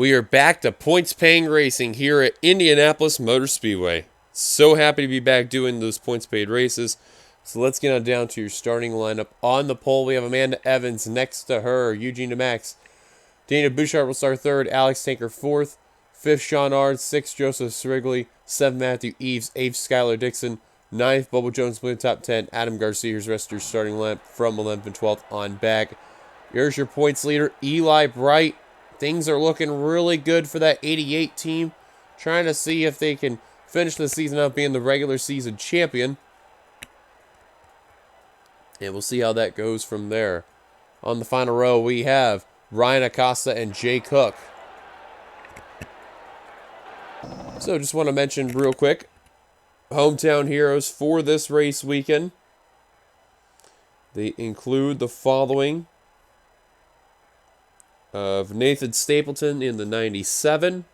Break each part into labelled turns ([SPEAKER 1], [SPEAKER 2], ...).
[SPEAKER 1] We are back to points-paying racing here at Indianapolis Motor Speedway. So happy to be back doing those points-paid races. So let's get on down to your starting lineup. On the pole, we have Amanda Evans. Next to her, Eugene DeMax. Daniel Bouchard will start third. Alex Tanker fourth. Fifth, Sean Ard. Sixth, Joseph Srigley. Seventh, Matthew Eves. Eighth, Skylar Dixon. Ninth, Bubba Jones, blue top 10. Adam Garcia, here's the rest of your starting lineup from 11th and 12th on back. Here's your points leader, Eli Bright. Things are looking really good for that 88 team. Trying to see if they can finish the season out being the regular season champion. And we'll see how that goes from there. On the final row, we have Ryan Acosta and Jay Cook. So just want to mention real quick, hometown heroes for this race weekend. They include the following: of Nathan Stapleton in the 97,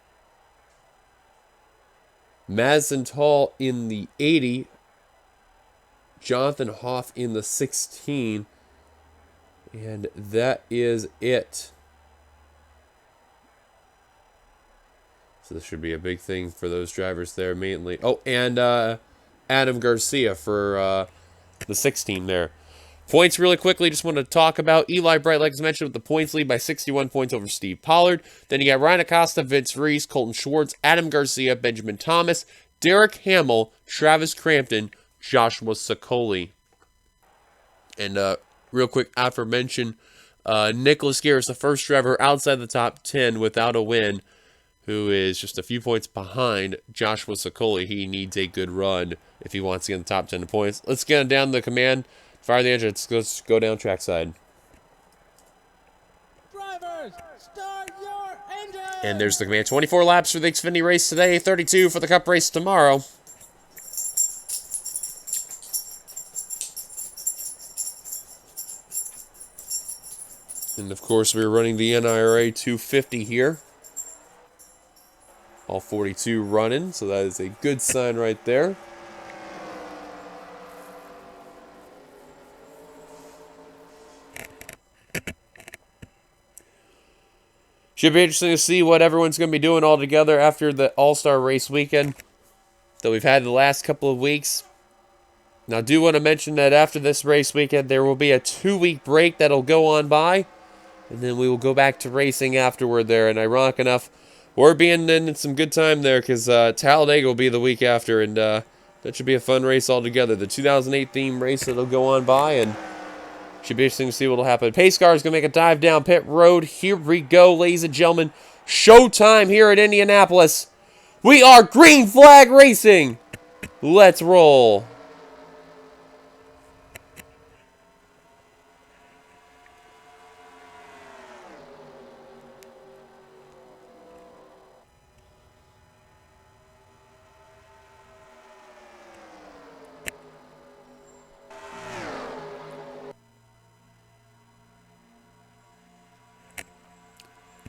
[SPEAKER 1] Madison Tall in the 80, Jonathan Hoff in the 16, and that is it. So this should be a big thing for those drivers there mainly. Oh, and Adam Garcia for the 16 there. Points really quickly, just want to talk about Eli Bright, like I mentioned, with the points lead by 61 points over Steve Pollard. Then you got Ryan Acosta, Vince Reese, Colton Schwartz, Adam Garcia, Benjamin Thomas, Derrick Hamill, Travis Crampton, Joshua Sicoli. And real quick, aforementioned, Nicholas Garris, the first driver outside the top 10 without a win, who is just a few points behind Joshua Sicoli. He needs a good run if he wants to get in the top 10 points. Let's get him down the command. Fire the engine. Let's go down trackside.
[SPEAKER 2] Drivers, start your engine!
[SPEAKER 1] And there's the command. 24 laps for the Xfinity race today, 32 for the Cup race tomorrow. And of course, we're running the NRA 250 here. All 42 running, so that is a good sign right there. Should be interesting to see what everyone's going to be doing all together after the All-Star race weekend that we've had the last couple of weeks. Now, I do want to mention that after this race weekend, there will be a 2-week break that'll go on by, and then we will go back to racing afterward there. And ironic enough, we're being in some good time there because Talladega will be the week after, and that should be a fun race altogether. The 2008 theme race that'll go on by, and should be interesting to see what will happen. Pace car is going to make a dive down pit road. Here we go, ladies and gentlemen. Showtime here at Indianapolis. We are green flag racing. Let's roll.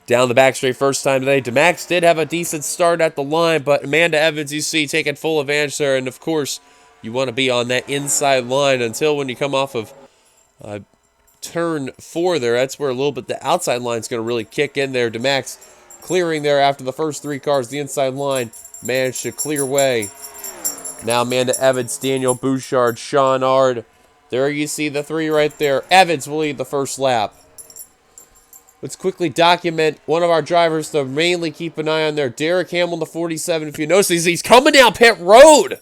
[SPEAKER 1] Down the back straight first time today. DeMax did have a decent start at the line, but Amanda Evans, you see, taking full advantage there. And, of course, you want to be on that inside line until when you come off of turn 4 there. That's where a little bit the outside line is going to really kick in there. DeMax clearing there after the first 3 cars. The inside line managed to clear way. Now Amanda Evans, Daniel Bouchard, Sean Ard. There you see the 3 right there. Evans will lead the first lap. Let's quickly document one of our drivers to mainly keep an eye on there. Derrick Hamill, the 47. If you notice, he's coming down pit road.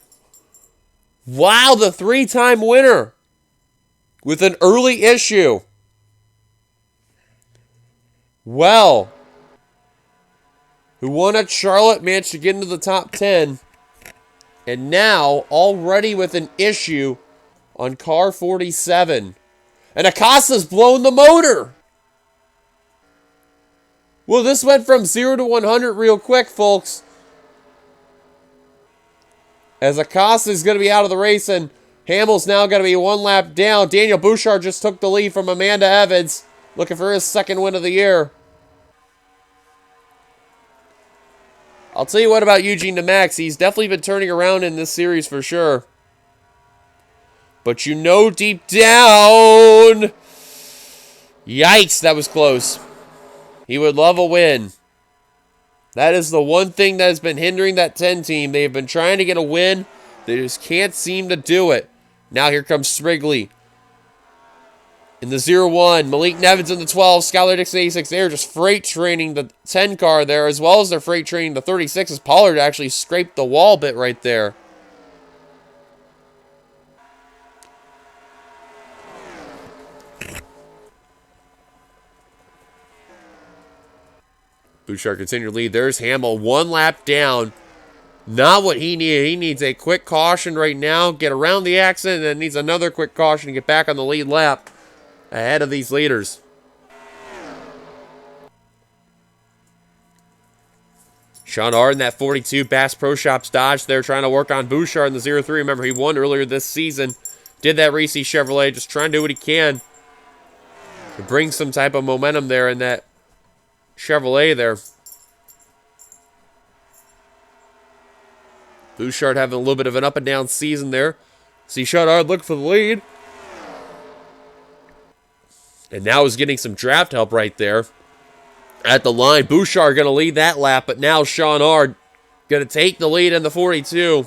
[SPEAKER 1] Wow, the 3-time winner with an early issue. Well, who won at Charlotte, managed to get into the top 10. And now, already with an issue on car 47. And Acosta's blown the motor. Well, this went from 0 to 100 real quick, folks. As Acosta is going to be out of the race, and Hamill's now going to be 1 lap down. Daniel Bouchard just took the lead from Amanda Evans, looking for his 2nd win of the year. I'll tell you what about Eugene DeMax. He's definitely been turning around in this series for sure. But you know deep down... Yikes, that was close. He would love a win. That is the one thing that has been hindering that 10 team. They've been trying to get a win. They just can't seem to do it. Now here comes Sprigley. In the 0-1, Malik Nevins in the 12, Skylar Dixon 86. They're just freight training the 10 car there, as well as they're freight training the 36, as Pollard actually scraped the wall bit right there. Bouchard continued to lead. There's Hamill, one lap down. Not what he needed. He needs a quick caution right now, get around the accident, and then needs another quick caution to get back on the lead lap ahead of these leaders. Sean Arden, that 42 Bass Pro Shops Dodge there, trying to work on Bouchard in the 0-3. Remember, he won earlier this season. Did that Reese Chevrolet, just trying to do what he can to bring some type of momentum there in that Chevrolet there. Bouchard having a little bit of an up and down season there. See Sean Arden looking for the lead. And now he's getting some draft help right there at the line. Bouchard going to lead that lap, but now Sean Arden going to take the lead in the 42.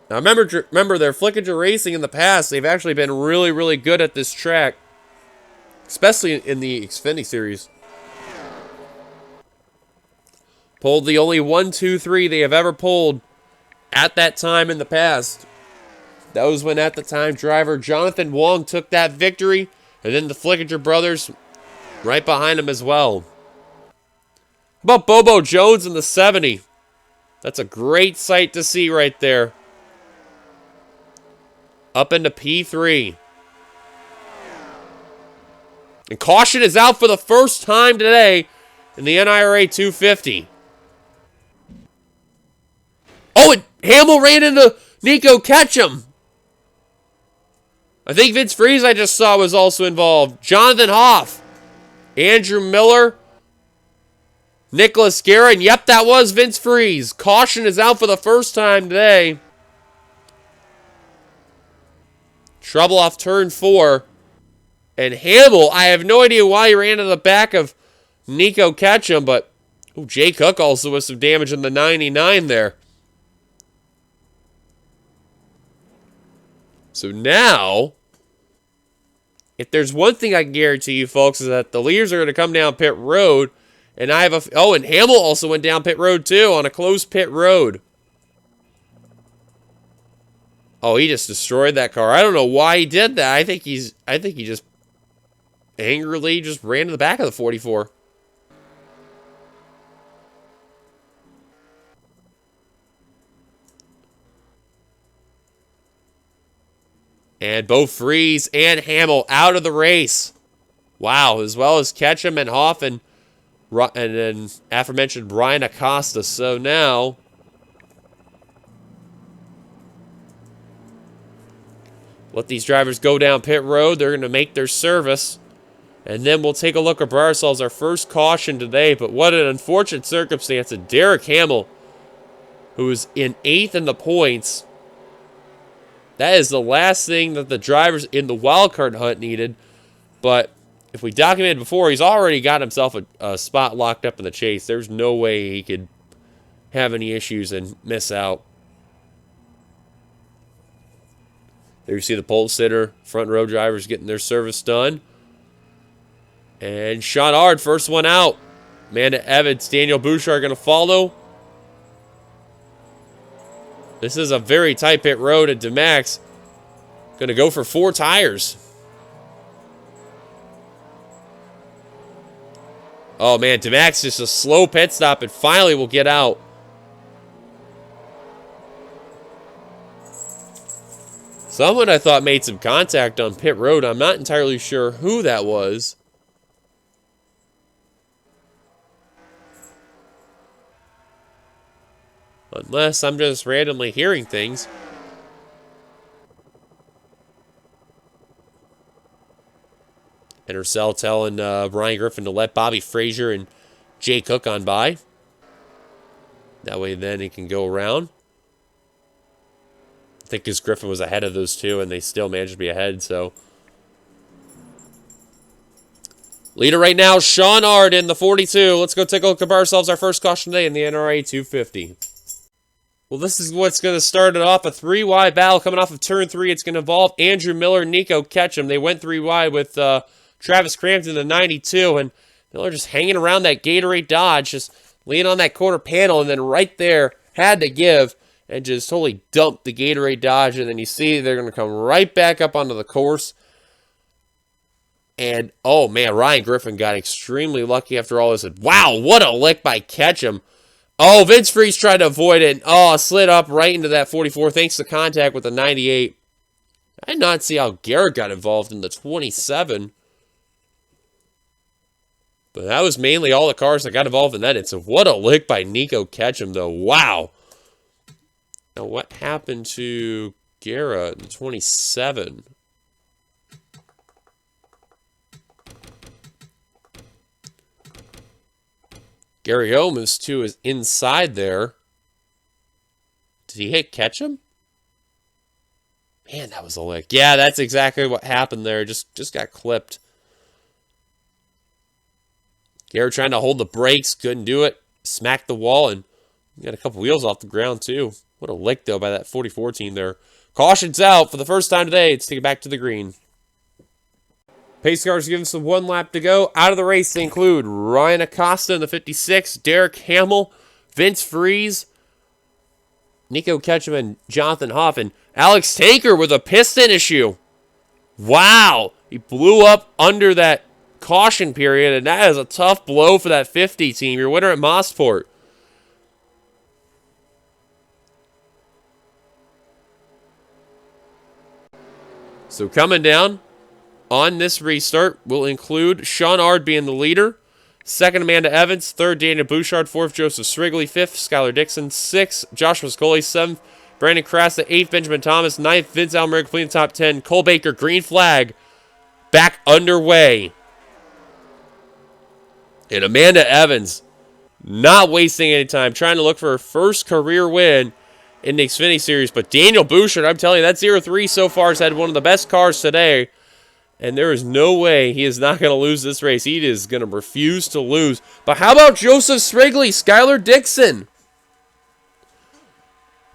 [SPEAKER 1] Now remember they're Flickinger Racing in the past. They've actually been really, really good at this track, especially in the Xfinity series. Pulled the only 1, 2, 3 they have ever pulled at that time in the past. That was when at the time driver Jonathan Wong took that victory, and then the Flickinger brothers right behind him as well. How about Bobo Jones in the 70? That's a great sight to see right there. Up into P3. And caution is out for the first time today in the NIRA 250. Oh, and Hamill ran into Nico Ketchum. I think Vince Freeze I just saw was also involved. Jonathan Hoff. Andrew Miller. Nicholas Guerra. And yep, that was Vince Freeze. Caution is out for the first time today. Trouble off turn 4. And Hamill, I have no idea why he ran to the back of Nico Ketchum, but Jay Cook also with some damage in the 99 there. So now, if there's one thing I can guarantee you, folks, is that the leaders are going to come down pit road, and I have a... Oh, and Hamill also went down pit road, too, on a closed pit road. Oh, he just destroyed that car. I don't know why he did that. I think he just angrily just ran to the back of the 44. And both Freeze and Hamill out of the race. Wow, as well as Ketchum and Hoff and then aforementioned Brian Acosta. So now, let these drivers go down pit road. They're going to make their service. And then we'll take a look at ourselves, our first caution today. But what an unfortunate circumstance that Derrick Hamill, who is in 8th in the points, that is the last thing that the drivers in the wildcard hunt needed. But if we documented before, he's already got himself a spot locked up in the chase. There's no way he could have any issues and miss out. There you see the pole sitter, front row drivers getting their service done. And Sean Ard, first one out. Amanda Evans, Daniel Bouchard going to follow. This is a very tight pit road at DeMax. Going to go for 4 tires. Oh, man, DeMax just a slow pit stop and finally will get out. Someone I thought made some contact on pit road. I'm not entirely sure who that was. Unless I'm just randomly hearing things. NRSL telling Brian Griffin to let Bobby Frazier and Jay Cook on by. That way then he can go around. I think because Griffin was ahead of those two and they still managed to be ahead, so. Leader right now, Sean Ard in the 42. Let's go take a look at ourselves our first caution today in the NRA 250. Well, this is what's going to start it off. A 3-wide battle coming off of turn 3. It's going to involve Andrew Miller, Nico Ketchum. They went 3-wide with Travis Crampton, the 92, and Miller just hanging around that Gatorade Dodge, just leaning on that quarter panel, and then right there, had to give, and just totally dumped the Gatorade Dodge, and then you see they're going to come right back up onto the course. And, oh man, Ryan Griffin got extremely lucky after all this. Wow, what a lick by Ketchum. Oh, Vince Freeze tried to avoid it. Oh, slid up right into that 44 thanks to contact with the 98. I did not see how Garrett got involved in the 27. But that was mainly all the cars that got involved in that. So what a lick by Nico Ketchum, though. Wow. Now, what happened to Garrett in the 27? Gary Omas, too, is inside there. Did he hit Ketchum? Man, that was a lick. Yeah, that's exactly what happened there. Just got clipped. Garrett trying to hold the brakes. Couldn't do it. Smacked the wall and got a couple wheels off the ground, too. What a lick, though, by that 44 team there. Caution's out for the first time today. Let's take it back to the green. Pace cars giving us 1 lap to go. Out of the race, they include Ryan Acosta in the 56, Derrick Hamill, Vince Freeze, Nico Ketchum, and Jonathan Hoff. And Alex Tanker with a piston issue. Wow. He blew up under that caution period, and that is a tough blow for that 50 team. Your winner at Mosport. So coming down on this restart will include Sean Ard being the leader, second Amanda Evans, third Daniel Bouchard, fourth Joseph Srigley, fifth Skylar Dixon, sixth Joshua Scully, seventh Brandon Krasta, eighth Benjamin Thomas, ninth Vince Almer completing the top 10, Cole Baker, green flag, back underway. And Amanda Evans not wasting any time, trying to look for her first career win in the Xfinity Series. But Daniel Bouchard, I'm telling you, that 0-3 so far has had one of the best cars today. And there is no way he is not going to lose this race. He is going to refuse to lose. But how about Joseph Srigley, Skylar Dixon?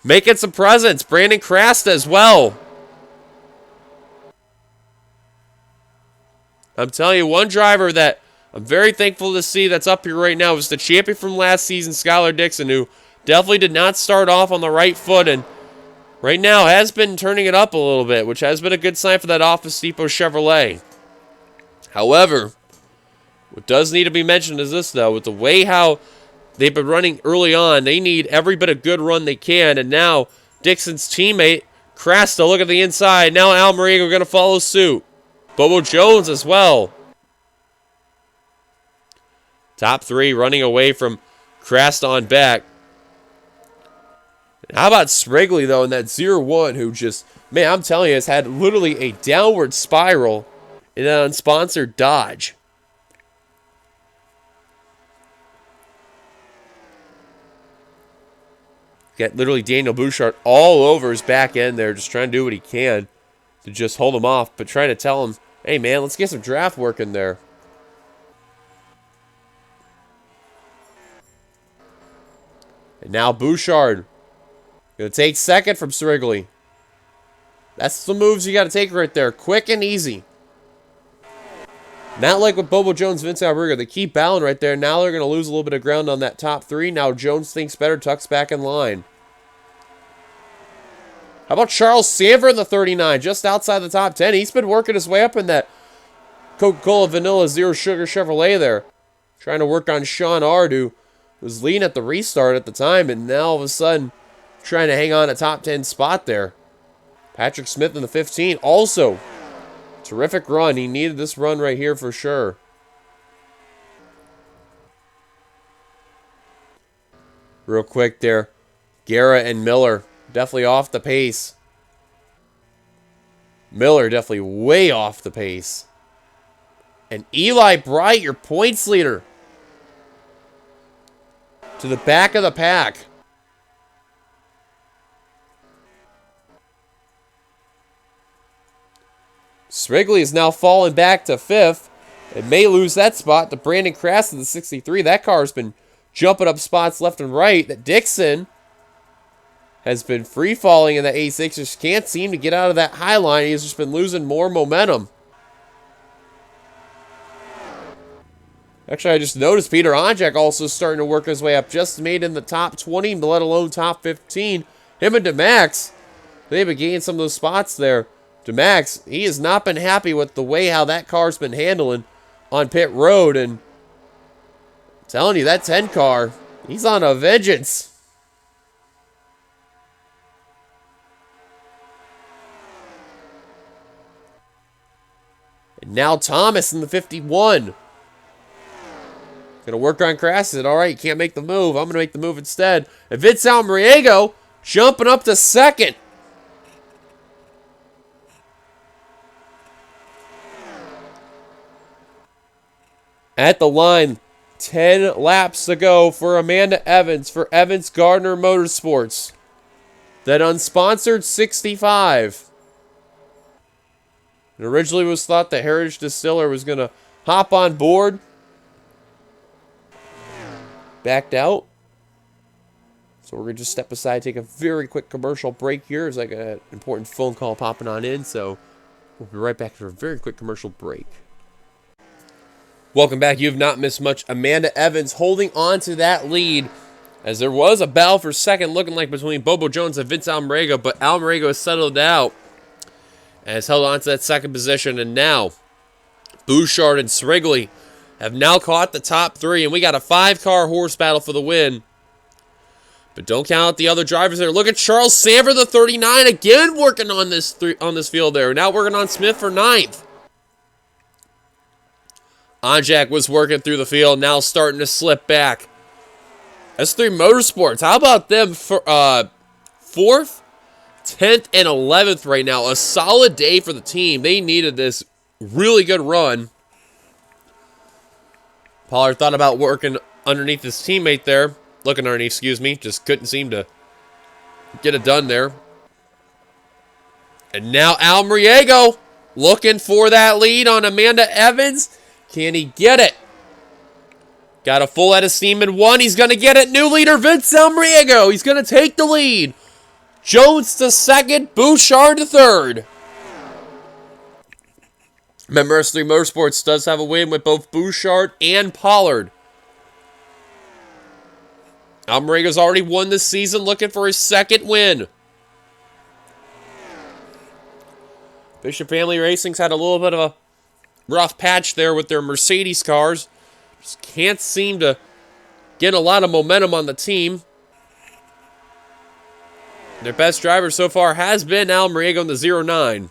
[SPEAKER 1] Making some presents. Brandon Krasta as well. I'm telling you, one driver that I'm very thankful to see that's up here right now is the champion from last season, Skylar Dixon, who definitely did not start off on the right foot and right now has been turning it up a little bit, which has been a good sign for that Office Depot Chevrolet. However, what does need to be mentioned is this, though. With the way how they've been running early on, they need every bit of good run they can. And now Dixon's teammate, Krasta, look at the inside. Now Almerigo going to follow suit. Bobo Jones as well. Top 3 running away from Krasta on back. How about Srigley, though, in that 0-1, who just, man, I'm telling you, has had literally a downward spiral in an unsponsored Dodge. Got literally Daniel Bouchard all over his back end there, just trying to do what he can to just hold him off, but trying to tell him, hey, man, let's get some draft work in there. And now Bouchard going to take second from Srigley. That's the moves you got to take right there. Quick and easy. Not like with Bobo Jones, Vince Alberga. They keep battling right there. Now they're going to lose a little bit of ground on that top 3. Now Jones thinks better, tucks back in line. How about Charles Sanford in the 39, just outside the top 10? He's been working his way up in that Coca-Cola Vanilla Zero Sugar Chevrolet there. Trying to work on Sean Ard, who was leading at the restart at the time, and now all of a sudden trying to hang on a top 10 spot there. Patrick Smith in the 15. Also, terrific run. He needed this run right here for sure. Real quick there. Guerra and Miller definitely off the pace. Miller definitely way off the pace. And Eli Bright, your points leader, to the back of the pack. Srigley is now falling back to 5th. It may lose that spot to Brandon Crass in the 63. That car's been jumping up spots left and right. That Dixon has been free-falling in the A6. Just can't seem to get out of that high line. He's just been losing more momentum. Actually, I just noticed Peter Onjak also starting to work his way up. Just made in the top 20, let alone top 15. Him and DeMax, they've been gaining some of those spots there. DeMax, he has not been happy with the way how that car's been handling on pit road. And I'm telling you, that 10 car, he's on a vengeance. And now Thomas in the 51. Gonna work on Crass. All right, you can't make the move. I'm gonna make the move instead. And Vince Almariego jumping up to second. At the line, 10 laps to go for Amanda Evans for Evans Gardner Motorsports. That unsponsored 65. It originally was thought that Heritage Distiller was going to hop on board. Backed out. So we're going to just step aside, take a very quick commercial break here. There's like an important phone call popping on in. So we'll be right back for a very quick commercial break. Welcome back. You have not missed much. Amanda Evans holding on to that lead as there was a battle for second looking like between Bobo Jones and Vince Almariego, but Almariego has settled out and has held on to that second position. And now Bouchard and Srigley have now caught the top three, and we got a 5-car horse battle for the win. But don't count out the other drivers there. Look at Charles Sanford, the 39, again working on this field there. Now working on Smith for 9th. Onjak was working through the field, now starting to slip back. S3 Motorsports, how about them for 4th, 10th, and 11th right now? A solid day for the team. They needed this really good run. Pollard thought about working underneath his teammate there. Looking underneath, excuse me. Just couldn't seem to get it done there. And now Almariego looking for that lead on Amanda Evans. Can he get it? Got a full head of steam in 1. He's going to get it. New leader, Vince Almariego. He's going to take the lead. Jones to 2nd. Bouchard to 3rd. Remember, S3 Motorsports does have a win with both Bouchard and Pollard. Almariego's already won this season, looking for his 2nd win. Bishop Family Racing's had a little bit of a rough patch there with their Mercedes cars. Just can't seem to get a lot of momentum on the team. Their best driver so far has been Almariego in the 09.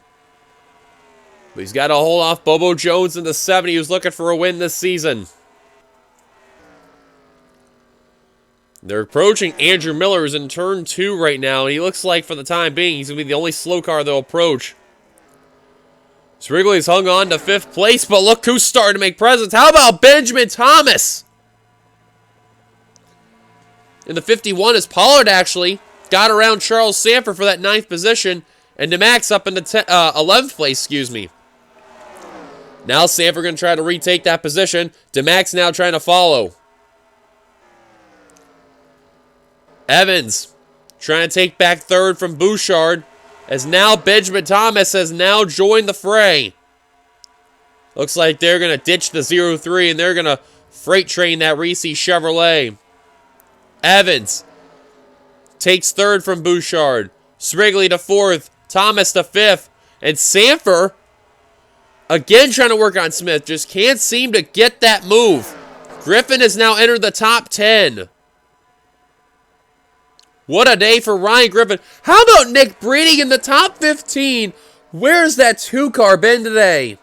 [SPEAKER 1] But he's got to hold off Bobo Jones in the 70, who's looking for a win this season. They're approaching Andrew Miller, who's in turn 2 right now. And he looks like, for the time being, he's going to be the only slow car they'll approach. Wrigley's hung on to 5th place, but look who's starting to make presence. How about Benjamin Thomas? In the 51 is Pollard, actually. Got around Charles Sanford for that 9th position. And DeMax up in the 11th place, excuse me. Now Sanford going to try to retake that position. DeMax now trying to follow. Evans trying to take back 3rd from Bouchard. As now Benjamin Thomas has now joined the fray. Looks like they're going to ditch the 03 and they're going to freight train that Reese Chevrolet. Evans takes 3rd from Bouchard. Srigley to 4th. Thomas to 5th. And Sanford, again trying to work on Smith. Just can't seem to get that move. Griffin has now entered the top 10. What a day for Ryan Griffin. How about Nick Breeding in the top 15? Where's that 2-car been today?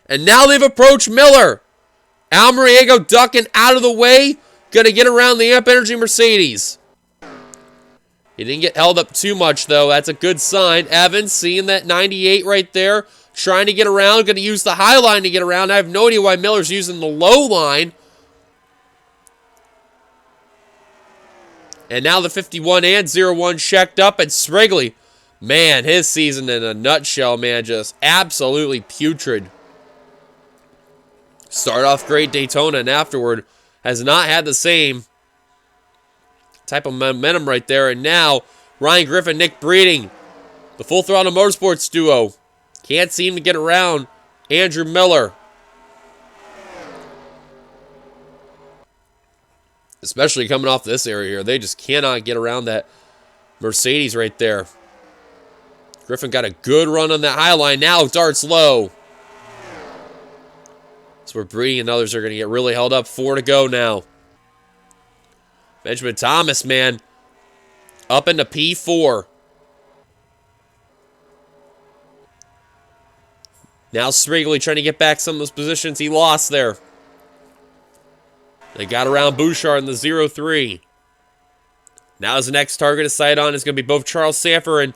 [SPEAKER 1] And now they've approached Miller. Almariego ducking out of the way. Going to get around the Amp Energy Mercedes. He didn't get held up too much, though. That's a good sign. Evans seeing that 98 right there. Trying to get around. Going to use the high line to get around. I have no idea why Miller's using the low line. And now the 51 and 01 checked up. And Srigley, man, his season in a nutshell, man, just absolutely putrid. Start off great Daytona, and afterward has not had the same type of momentum right there. And now Ryan Griffin, Nick Breeding, the Full Throttle Motorsports duo, can't seem to get around Andrew Miller. Especially coming off this area here. They just cannot get around that Mercedes right there. Griffin got a good run on that high line. Now darts low. That's where Breeding and others are going to get really held up. 4 to go now. Benjamin Thomas, man, up into P4. Now Sprigley trying to get back some of those positions he lost there. They got around Bouchard in the 0-3. Now his next target to sight on is going to be both Charles Sanford and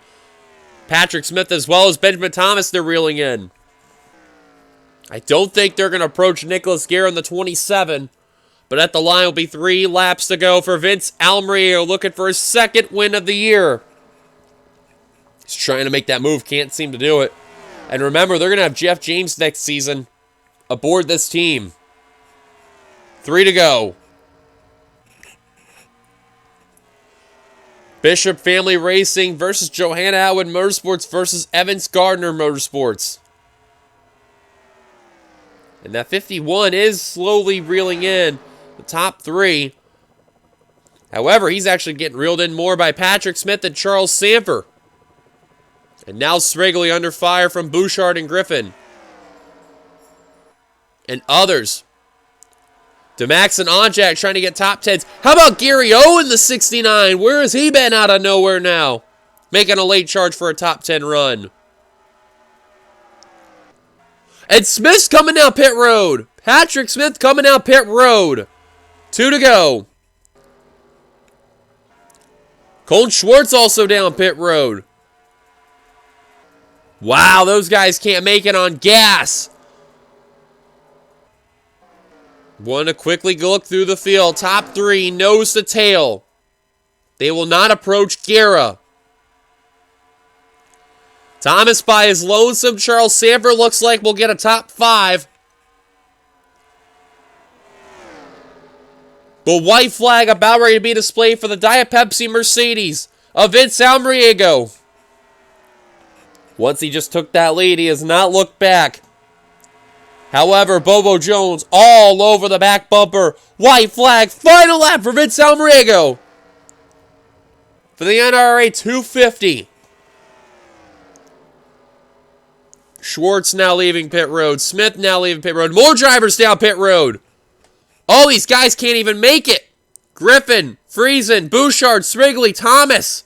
[SPEAKER 1] Patrick Smith, as well as Benjamin Thomas they're reeling in. I don't think they're going to approach Nicholas Guerra in the 27, but at the line will be 3 laps to go for Vince Almeria, looking for his 2nd win of the year. He's trying to make that move, can't seem to do it. And remember, they're going to have Jeff James next season aboard this team. 3 to go. Bishop Family Racing versus Johanna Atwood Motorsports versus Evans Gardner Motorsports. And that 51 is slowly reeling in the top 3. However, he's actually getting reeled in more by Patrick Smith and Charles Sanford. And now Sprigley under fire from Bouchard and Griffin. And others. DeMax and Onjak trying to get top 10s. How about Gary Owen, the 69? Where has he been out of nowhere now? Making a late charge for a top 10 run. And Smith's coming down pit road. Patrick Smith coming down pit road. 2 to go. Colton Schwartz also down pit road. Wow, those guys can't make it on gas. Want to quickly look through the field. Top 3, nose to tail. They will not approach Guerra. Thomas by his lonesome. Charles Sanford looks like we'll get a top 5. The white flag about ready to be displayed for the Diet Pepsi Mercedes of Vince Almeriego. Once he just took that lead, he has not looked back. However, Bobo Jones all over the back bumper. White flag, final lap for Vince Almeriego. For the NRA 250. Schwartz now leaving pit road. Smith now leaving pit road. More drivers down pit road. All these guys can't even make it. Griffin, Friesen, Bouchard, Sprigley, Thomas,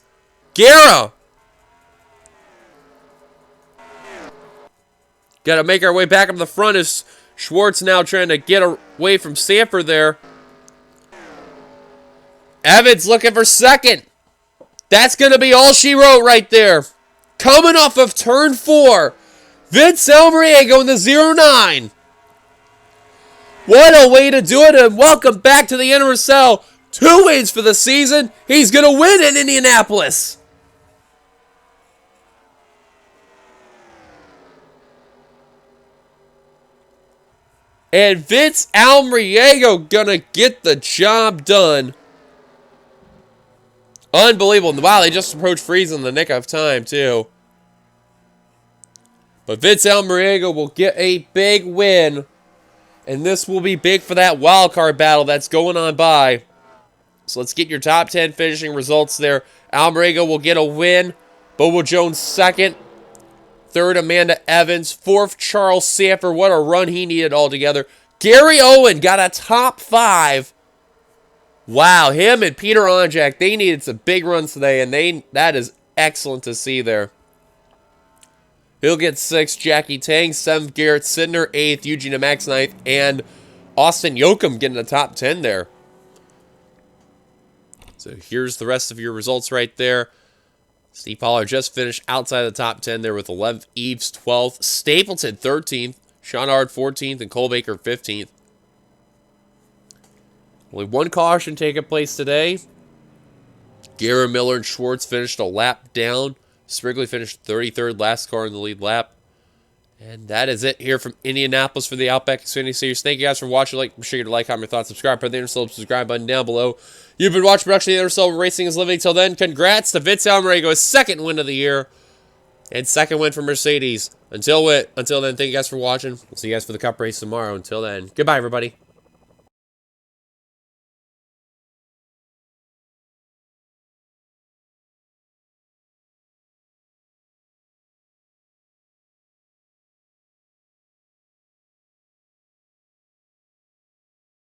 [SPEAKER 1] Guerra. Got to make our way back up the front as Schwartz now trying to get away from Sanford there. Evans looking for 2nd. That's going to be all she wrote right there. Coming off of turn 4. Vince Almeriego in the 09. What a way to do it, and welcome back to the NRSL. 2 wins for the season. He's going to win in Indianapolis. And Vince Almeriego gonna get the job done. Unbelievable. Wow, they just approached Friesen in the nick of time, too. But Vince Almeriego will get a big win. And this will be big for that wild card battle that's going on by. So let's get your top 10 finishing results there. Almeriego will get a win. Bobo Jones 2nd. 3rd, Amanda Evans. 4th, Charles Sanford. What a run he needed altogether. Gary Owen got a top 5. Wow, him and Peter Onjak, they needed some big runs today, and that is excellent to see there. He'll get 6th, Jackie Tang. 7th, Garrett Sidner. 8th, Eugene DeMax 9th. And Austin Yoakum getting the top 10 there. So here's the rest of your results right there. Steve Pollard just finished outside the top 10 there with 11th. Eves 12th. Stapleton 13th. Sean Hard 14th. And Cole Baker 15th. Only one caution taking place today. Guerra, Miller, and Schwartz finished a lap down. Sprigley finished 33rd, last car in the lead lap. And that is it here from Indianapolis for the Outback Xfinity Series. Thank you guys for watching. Be sure to like, comment, thoughts, subscribe. Put the NRSL subscribe button down below. You've been watching production of the NRSL Racing is Living. Till then, congrats to Vince Almarego, his second win of the year. And second win for Mercedes. Until then, thank you guys for watching. We'll see you guys for the Cup race tomorrow. Until then, goodbye, everybody.